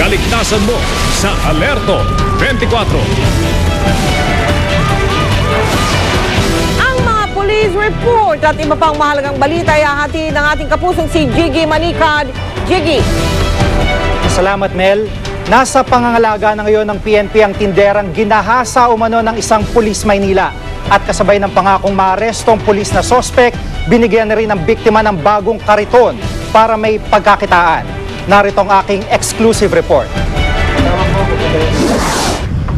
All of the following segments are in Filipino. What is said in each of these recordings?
Kaligtasan mo sa Alerto 24. Ang mga police report at iba pang mahalagang balita ay hahatid ng ating kapusong si Jiggy Manikad. Jiggy. Salamat, Mel. Nasa pangangalaga na ngayon ng PNP ang tinderang ginahasa umano ng isang pulis Maynila. At kasabay ng pangakong maarestong pulis na sospek, binigyan na rin ng biktima ng bagong kariton para may pagkakitaan. Narito ang aking exclusive report.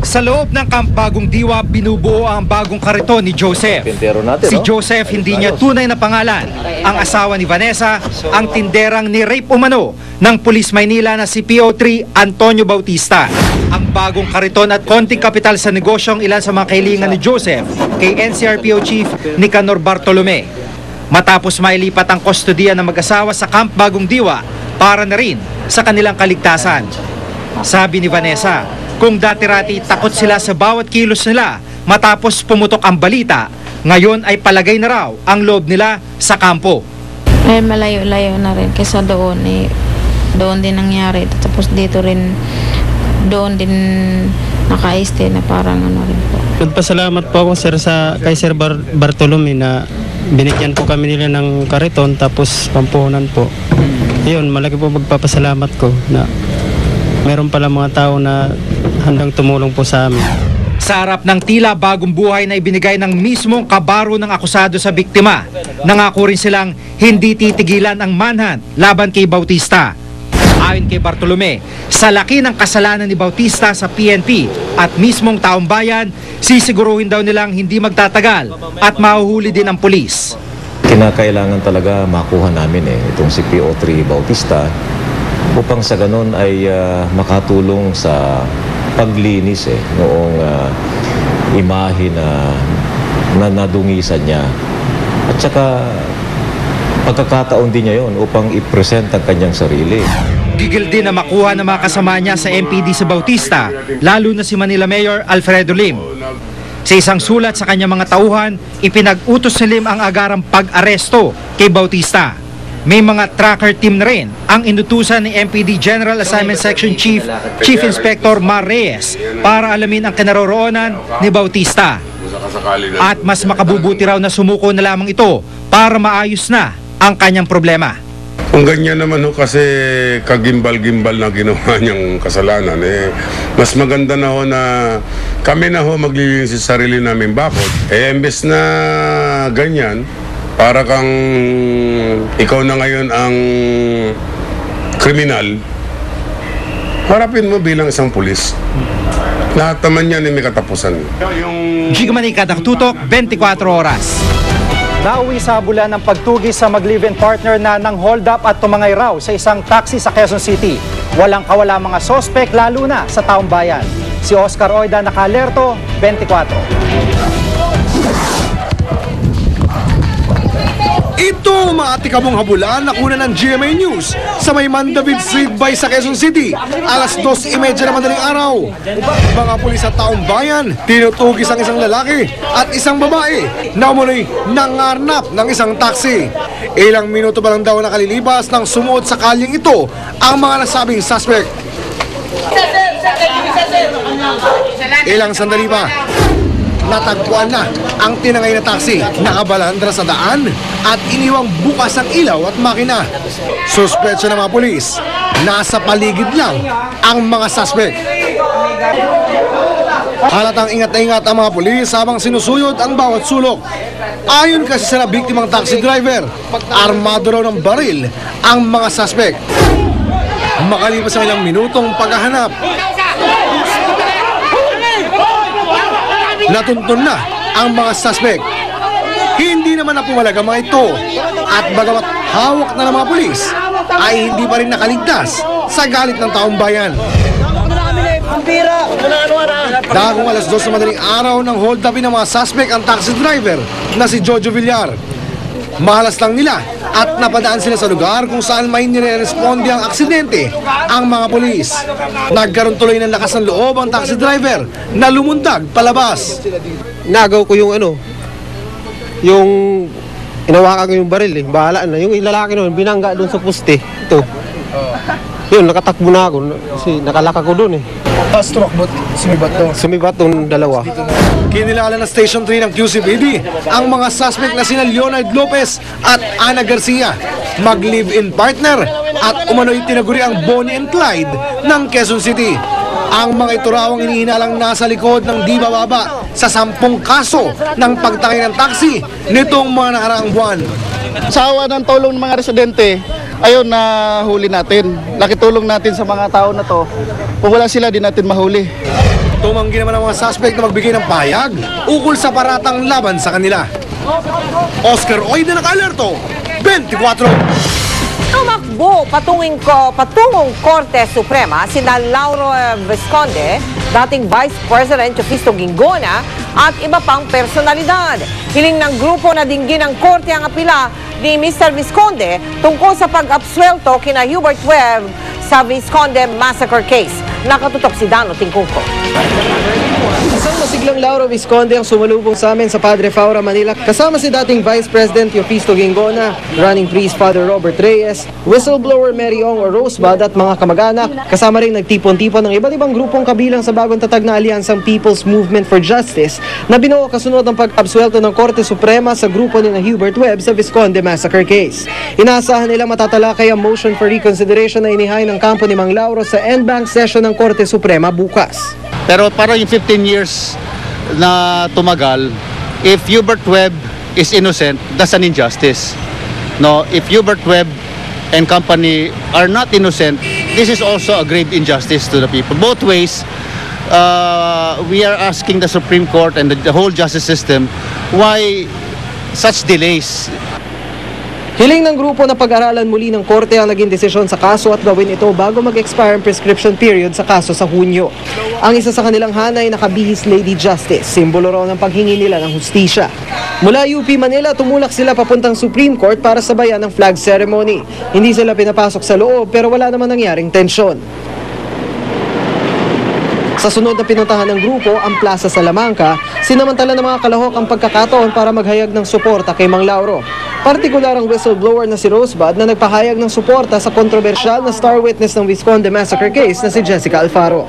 Sa loob ng Camp Bagong Diwa, binubuo ang bagong kariton ni Joseph. Si Joseph hindi niya tunay na pangalan. Ang asawa ni Vanessa, ang tinderang ni-rape umano ng Pulis Maynila na si PO3 Antonio Bautista. Ang bagong kariton at konting kapital sa negosyo ang ilan sa mga kailingan ni Joseph kay NCRPO Chief Nicanor Bartolome. Matapos mailipat ang kustodiya ng mag-asawa sa Camp Bagong Diwa para na rin sa kanilang kaligtasan. Sabi ni Vanessa, kung dati-rati takot sila sa bawat kilos nila matapos pumutok ang balita, ngayon ay palagay na raw ang loob nila sa kampo. Ay malayo-layo na rin kaysa doon doon din nangyari. Tapos dito rin, doon din naka-stay na parang ano rin po. Nagpasalamat po ako kay Sir Bartolome na binigyan po kami nila ng kariton tapos pampuhunan po. Yun, malaki po magpapasalamat ko na meron pala mga tao na handang tumulong po sa amin. Sa harap ng tila bagong buhay na ibinigay ng mismong kabaro ng akusado sa biktima, nangako rin silang hindi titigilan ang manhunt laban kay Bautista. Ayon kay Bartolome, sa laki ng kasalanan ni Bautista sa PNP at mismong taong bayan, sisiguruhin daw nilang hindi magtatagal at mahuhuli din ang pulis. Kinakailangan talaga makuha namin itong si PO3 Bautista upang sa ganun ay makatulong sa paglinis noong imahe na nadungisan niya. At saka pagkakataon din niya yon upang i-present ang kanyang sarili. Gigil din na makuha ng mga kasama niya sa MPD sa Bautista, lalo na si Manila Mayor Alfredo Lim. Sa isang sulat sa kanyang mga tauhan, ipinag-utos ni Lim ang agarang pag-aresto kay Bautista. May mga tracker team na rin ang inutusan ni MPD General Assignment Section Chief Inspector Mar Reyes para alamin ang kinaroroonan ni Bautista. At mas makabubuti raw na sumuko na lamang ito para maayos na ang kanyang problema. Kung ganyan naman kasi kagimbal-gimbal na ginawa niyang kasalanan, mas maganda na na kami na maglilinis sa sarili namin. Bakit? Imbes na ganyan, para kang ikaw na ngayon ang kriminal, harapin mo bilang isang pulis. Lahat naman yan may katapusan. Jiggy Manikad, Tutok, 24 oras. Nauwi sa bulan ng pagtugis sa mag-live-in partner na nang hold up at tumangay raw sa isang taxi sa Quezon City. Walang kawala mga sospek lalo na sa taong bayan. Si Oscar Oida, naka-alerto, 24. Ito maatikabong habulan na kuna ng GMA News sa may Mandavid Street by sa Quezon City. Alas 2:30 na madaling araw. Mga pulis at taong bayan tinutugis ang isang lalaki at isang babae na umunoy nangarnap ng isang taxi. Ilang minuto pa lang daw nakalilipas nang sumuot sa kalyeng ito ang mga nasabing suspect. Ilang sandali pa, natagpuan na ang tinangay na taxi, nakabalandra sa daan at iniwang bukas ang ilaw at makina. Suspetso ng mga pulis, nasa paligid lang ang mga suspect. Halatang ingat na ingat ang mga pulis habang sinusuyod ang bawat sulok. Ayon kasi sa biktimang taxi driver, armado raw ng baril ang mga suspect. Makalipas ang ilang minutong paghahanap, natuntun na ang mga suspect. Hindi naman napumalag ang mga ito at bagamat hawak na ng mga pulis ay hindi pa rin nakaligtas sa galit ng taong bayan. Dagong alas 2 na madaling araw nang hold upin ng mga suspect ang taxi driver na si Jojo Villar. Mahalas lang nila at napadaan sila sa lugar kung saan may nire-responde ang aksidente ang mga pulis. Nagkaroon tuloy ng lakas ng loob ang taxi driver na lumundag palabas. Nagaw ko yung yung inawakan ko yung baril Bahala na. Yung lalaki noon binangga doon sa poste. Ito. Yun, nakatakbo na ako kasi nakalaka ko doon eh. Stroke bot, sumibat to. Sumibat yung dalawa. Kinilala na Station 3 ng QCPD ang mga suspect na sina Leonard Lopez at Ana Garcia, mag-live-in partner at umano'y tinaguri ang Bonnie and Clyde ng Quezon City. Ang mga ito raw ang inihinalang nasa likod ng di bababa sa 10 kaso ng pagtangay ng taxi nitong mga nakaraang buwan. Sawa ng tulong ng mga residente, ayun na huli natin. Nakitulong natin sa mga tao na to. Kung wala sila, di natin mahuli. Tumanggi naman ang mga suspect na magbigay ng pahayag ukol sa paratang laban sa kanila. Oscar Oida naka-alerto, 24. Tumakbo patungong Korte Suprema sina Lauro Visconde, dating Vice President Jofisto Ginggona at iba pang personalidad. Hiling ng grupo na dinggin ng Korte ang apila ni Mr. Visconde tungkol sa pag-absuelto kina Hubert Webb sa Visconde Massacre Case. Nakatutok si Dano Tingkungko. Isang masiglang Lauro Visconde ang sumalubong sa amin sa Padre Faura, Manila. Kasama si dating Vice President Jofisto Ginggona, Running Priest Father Robert Reyes, Whistleblower Mary Ong o Rosebud at mga kamag-anak. Kasama rin nagtipon-tipon ng iba't ibang grupong kabilang sa bagong tatag na alyansang People's Movement for Justice na binuo kasunod ng pag-absuelto ng Korte Suprema sa grupo ni Hubert Webb sa Visconde Massacre Case. Inaasahan nila matatalakay ang motion for reconsideration na inihain ng kampo ni Mang Lauro sa end bank session ng Korte Suprema bukas. Pero para yung 15 years na tumagal, if Hubert Webb is innocent, that's an injustice. No, if Hubert Webb and company are not innocent, this is also a grave injustice to the people. Both ways, we are asking the Supreme Court and the whole justice system why such delays. Hiling ng grupo na pag-aralan muli ng Korte ang naging desisyon sa kaso at gawin ito bago mag-expire ang prescription period sa kaso sa Hunyo. Ang isa sa kanilang hanay nakabihis Lady Justice, simbolo raw ng paghingi nila ng hustisya. Mula UP Manila, tumulak sila papuntang Supreme Court para sabayan ng flag ceremony. Hindi sila pinapasok sa loob pero wala naman nangyaring tensyon. Sa sunod na pinuntahan ng grupo, ang Plaza Salamanca, sinamantala ng mga kalahok ang pagkakataon para maghayag ng suporta kay Mang Lauro. Partikular ang whistleblower na si Rosebud na nagpahayag ng suporta sa kontrobersyal na star witness ng Visconde Massacre Case na si Jessica Alfaro.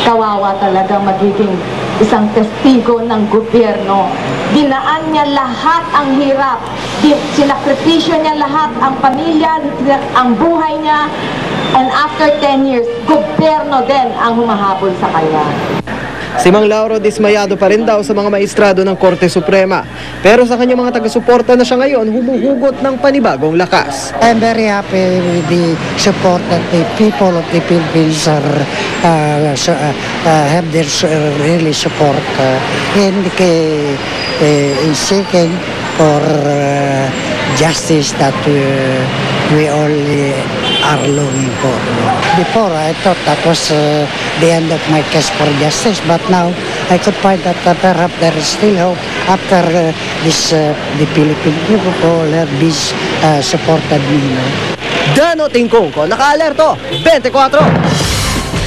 Kawawa talaga magiging isang testigo ng gobyerno. Dinaan niya lahat ang hirap. Sinakripisyo niya lahat ang pamilya, ang buhay niya. And after 10 years, gobyerno din ang humahabol sa kanya. Si Mang Lauro dismayado pa rin daw sa mga maestrado ng Korte Suprema. Pero sa kanyang mga taga-suporta na siya ngayon, humuhugot ng panibagong lakas. I'm very happy with the support that the people of the Philippines are have their really support in seeking for justice that we all are longing for. Before, I thought that was the end of my case for justice, but now I could find that perhaps there is still hope after the Philippine people have this supported me. Dano Tingkungko, naka-alerto, 24.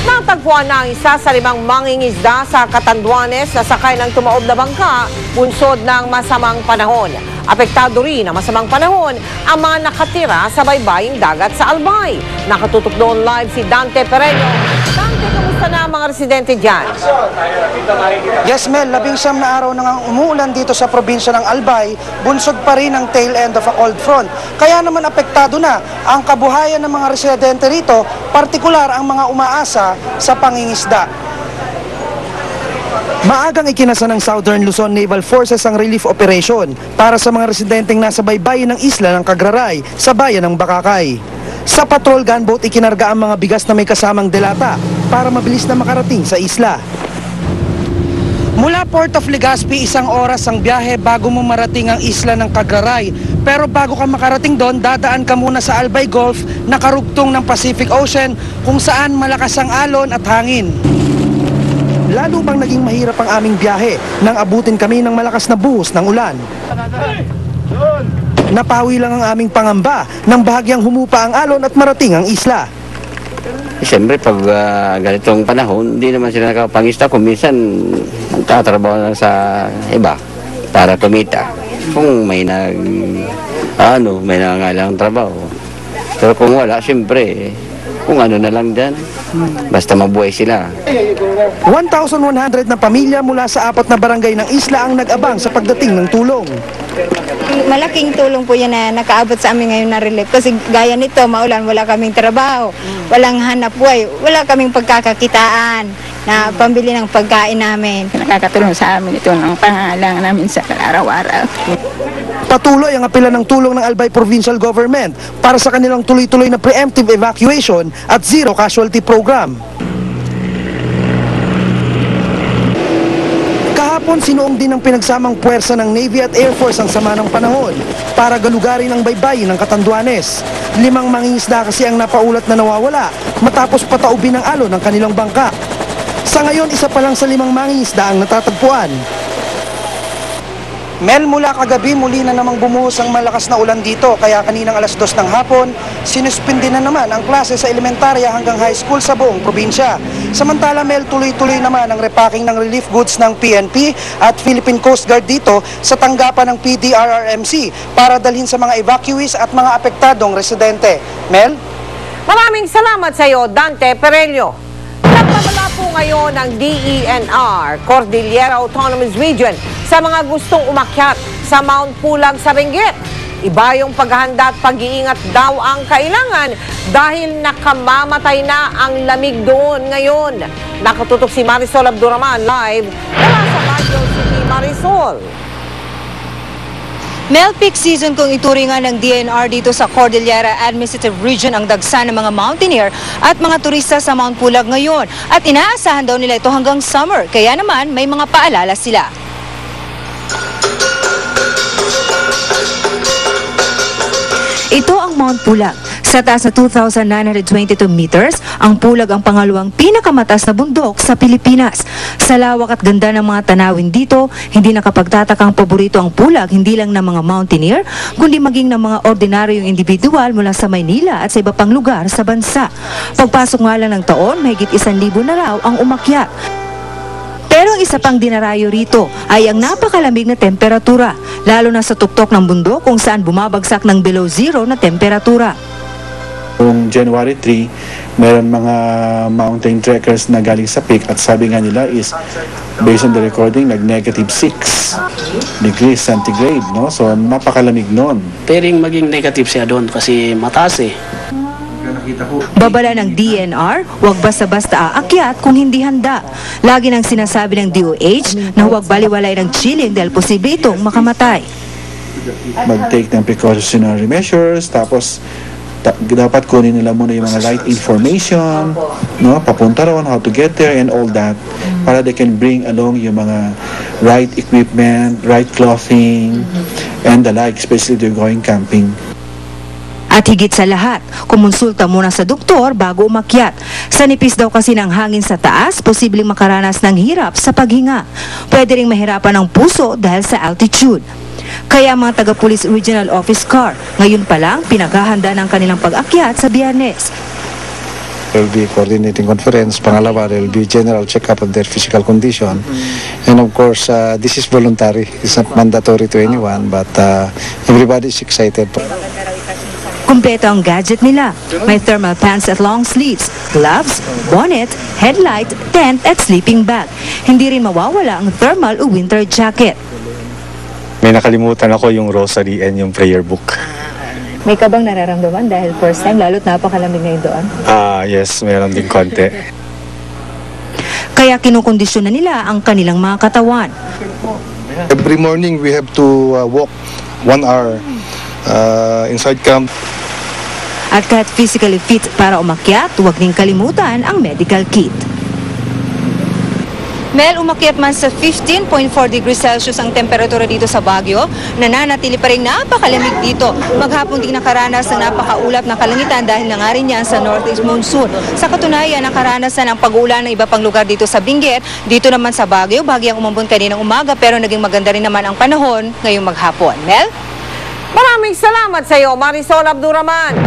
Natagpuan na ang isa sa 5 mangingisda sa Catanduanes na sakay ng tumaob na bangka bunsod ng masamang panahon. Apektado rin ang masamang panahon ang mga nakatira sa baybaying dagat sa Albay. Nakatutok doon live si Dante Pereño. Dante, kamusta na ang mga residente dyan? Yes, Mel, 11 na araw nang umuulan dito sa probinsya ng Albay, bunsod pa rin ang tail end of a cold front. Kaya naman apektado na ang kabuhayan ng mga residente rito, partikular ang mga umaasa sa pangingisda. Maagang ikinasa ng Southern Luzon Naval Forces ang relief operation para sa mga residenteng nasa baybayin ng isla ng Cagraray sa bayan ng Bakakay. Sa patrol gunboat ikinarga ang mga bigas na may kasamang delata para mabilis na makarating sa isla. Mula Port of Legazpi, 1 oras ang biyahe bago mo marating ang isla ng Cagraray. Pero bago ka makarating doon, dadaan ka muna sa Albay Gulf na karugtong ng Pacific Ocean kung saan malakas ang alon at hangin. Lalo bang naging mahirap ang aming biyahe nang abutin kami ng malakas na buhos ng ulan. Napawi lang ang aming pangamba nang bahagyang humupa ang alon at marating ang isla. Siyempre pag ganitong panahon, hindi naman sila nakapangista. Kung minsan nagtatrabaho na sa iba para kumita. Kung may may nangangailangang trabaho. Pero kung wala, siyempre kung ano na lang dyan. Basta mabuhay sila. 1,100 na pamilya mula sa 4 na barangay ng isla ang nag-abang sa pagdating ng tulong. Malaking tulong po yan na nakaabot sa amin ngayon na relief. Kasi gaya nito, maulan, wala kaming trabaho, walang hanap buhay, wala kaming pagkakakitaan na pambili ng pagkain namin. Nakakatulong sa amin ito ng pangangailangan namin sa araw-araw. Patuloy ang apela ng tulong ng Albay Provincial Government para sa kanilang tuloy-tuloy na preemptive evacuation at zero casualty program. Kahapon sinuong din ang pinagsamang puwersa ng Navy at Air Force ang sama ng panahon para galugarin ang baybayin ng Catanduanes. 5 mangingisda kasi ang napaulat na nawawala matapos pataubin ng alon ng kanilang bangka. Sa ngayon, isa pa lang sa 5 mangingisda ang natatagpuan. Mel, mula kagabi muli na namang bumuhos ang malakas na ulan dito kaya kaninang alas 2 ng hapon, sinuspindi na naman ang klase sa elementarya hanggang high school sa buong probinsya. Samantala, Mel, tuloy-tuloy naman ang repacking ng relief goods ng PNP at Philippine Coast Guard dito sa tanggapan ng PDRRMC para dalhin sa mga evacuees at mga apektadong residente. Mel? Maraming salamat sa iyo, Dante Perello. Nagpapala po ngayon ng DENR, Cordillera Autonomous Region, sa mga gustong umakyat sa Mount Pulag sa Benguet. Iba yung paghahanda at pag-iingat daw ang kailangan dahil nakamamatay na ang lamig doon ngayon. Nakatutok si Marisol Abduraman live mula sa Baguio City, Marisol. Mel, peak season kung ituringan ng DNR dito sa Cordillera Administrative Region ang dagsa ng mga mountaineer at mga turista sa Mount Pulag ngayon. At inaasahan daw nila ito hanggang summer, kaya naman may mga paalala sila. Ito ang Mount Pulag. Sa taas na 2,922 meters, ang Pulag ang pangalawang pinakamataas na bundok sa Pilipinas. Sa lawak at ganda ng mga tanawin dito, hindi nakapagtatakang paborito ang Pulag hindi lang ng mga mountaineer, kundi maging ng mga ordinaryong individual mula sa Maynila at sa iba pang lugar sa bansa. Pagpasok nga lang ng taon, mahigit 1,000 na raw ang umakyat. Pero ang isa pang dinarayo rito ay ang napakalamig na temperatura, lalo na sa tuktok ng bundok kung saan bumabagsak ng below zero na temperatura. Noong January 3, meron mga mountain trekkers na galing sa peak at sabi nga nila is, based on the recording, nag-negative 6 degrees centigrade, no? So, napakalamig noon. Pwedeng maging negative siya doon kasi mataas eh. Babala ng DNR, huwag basta-basta aakyat kung hindi handa. Lagi nang sinasabi ng DOH na huwag baliwalay ng chilling dahil posible itong makamatay. Mag-take ng precautionary measures, tapos dapat kunin nila muna yung mga right information, no, papunta raw how to get there and all that, para they can bring along yung mga right equipment, right clothing, and the like, especially if they're going camping. At higit sa lahat, kumonsulta muna sa doktor bago umakyat. Sa nipis daw kasi ng hangin sa taas, posibleng makaranas ng hirap sa paghinga. Pwede ring mahirapan ang puso dahil sa altitude. Kaya mga taga-Police Regional Office Car, ngayon pa lang pinaghahanda ng kanilang pag-akyat sa Biyernes. There will be coordinating conference. Pangalawa, there will be general check-up of their physical condition. And of course, this is voluntary. It's not mandatory to anyone, but everybody is excited. Kumpleto ang gadget nila. May thermal pants at long sleeves, gloves, bonnet, headlight, tent at sleeping bag. Hindi rin mawawala ang thermal o winter jacket. May nakalimutan ako yung rosary and yung prayer book. May ka bang nararamdaman dahil first time, lalo't napakalamig ngayon doon? Yes, meron din konti. Kaya kinukondisyon na nila ang kanilang mga katawan. Every morning we have to walk 1 hour inside camp. At kahit physically fit para umakyat, huwag din kalimutan ang medical kit. Mel, umakyat man sa 15.4 degrees Celsius ang temperatura dito sa Baguio, nananatili pa rin napakalamig dito. Maghapon din nakaranas ng napakaulap na kalangitan dahil na nga rin yan sa northeast monsoon. Sa katunayan, nakaranas na ng pag-ulan ng iba pang lugar dito sa Benguet. Dito naman sa Baguio, bagyang umambon kaninang umaga pero naging maganda rin naman ang panahon ngayong maghapon. Mel? Maraming salamat sa iyo, Marisol Abduraman.